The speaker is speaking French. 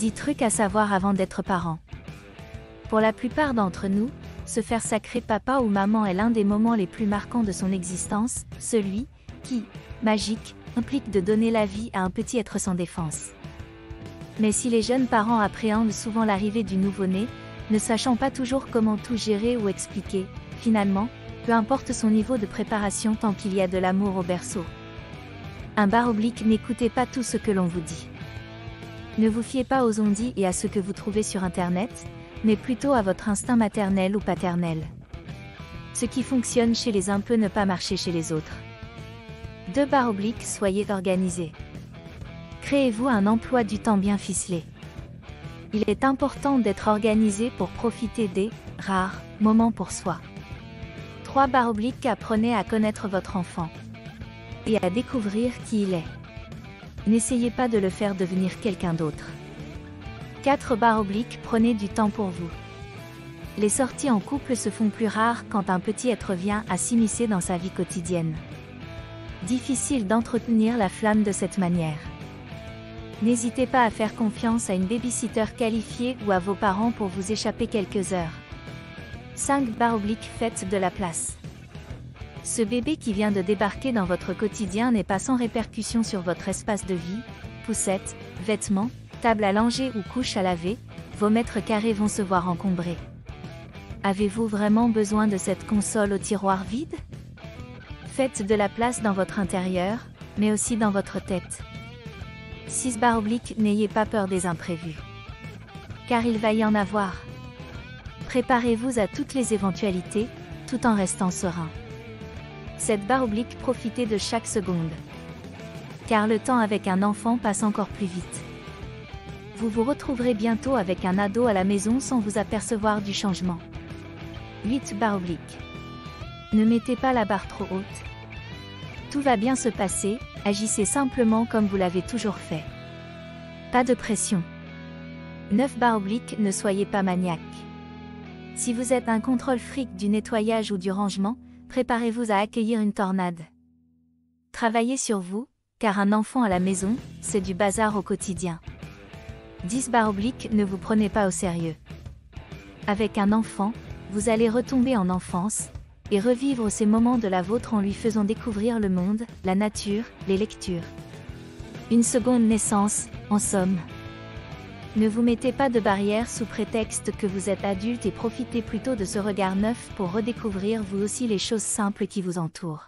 10 trucs à savoir avant d'être parent. Pour la plupart d'entre nous, se faire sacrer papa ou maman est l'un des moments les plus marquants de son existence, celui qui, magique, implique de donner la vie à un petit être sans défense. Mais si les jeunes parents appréhendent souvent l'arrivée du nouveau-né, ne sachant pas toujours comment tout gérer ou expliquer, finalement, peu importe son niveau de préparation tant qu'il y a de l'amour au berceau. N'écoutez pas tout ce que l'on vous dit. Ne vous fiez pas aux on-dit et à ce que vous trouvez sur Internet, mais plutôt à votre instinct maternel ou paternel. Ce qui fonctionne chez les uns peut ne pas marcher chez les autres. 2. Soyez organisé. Créez-vous un emploi du temps bien ficelé. Il est important d'être organisé pour profiter des rares moments pour soi. 3. Apprenez à connaître votre enfant et à découvrir qui il est. N'essayez pas de le faire devenir quelqu'un d'autre. 4. Prenez du temps pour vous. Les sorties en couple se font plus rares quand un petit être vient à s'immiscer dans sa vie quotidienne. Difficile d'entretenir la flamme de cette manière. N'hésitez pas à faire confiance à une babysitter qualifiée ou à vos parents pour vous échapper quelques heures. 5. Faites de la place. Ce bébé qui vient de débarquer dans votre quotidien n'est pas sans répercussion sur votre espace de vie. Poussettes, vêtements, table à langer ou couche à laver, vos mètres carrés vont se voir encombrés. Avez-vous vraiment besoin de cette console au tiroir vide? Faites de la place dans votre intérieur, mais aussi dans votre tête. 6. N'ayez pas peur des imprévus. Car il va y en avoir. Préparez-vous à toutes les éventualités, tout en restant serein. 7. Profitez de chaque seconde. Car le temps avec un enfant passe encore plus vite. Vous vous retrouverez bientôt avec un ado à la maison sans vous apercevoir du changement. 8. Ne mettez pas la barre trop haute. Tout va bien se passer, agissez simplement comme vous l'avez toujours fait. Pas de pression. 9. Ne soyez pas maniaque. Si vous êtes un contrôle fric du nettoyage ou du rangement, préparez-vous à accueillir une tornade. Travaillez sur vous, car un enfant à la maison, c'est du bazar au quotidien. 10. Ne vous prenez pas au sérieux. Avec un enfant, vous allez retomber en enfance, et revivre ces moments de la vôtre en lui faisant découvrir le monde, la nature, les lectures. Une seconde naissance, en somme. Ne vous mettez pas de barrière sous prétexte que vous êtes adulte et profitez plutôt de ce regard neuf pour redécouvrir vous aussi les choses simples qui vous entourent.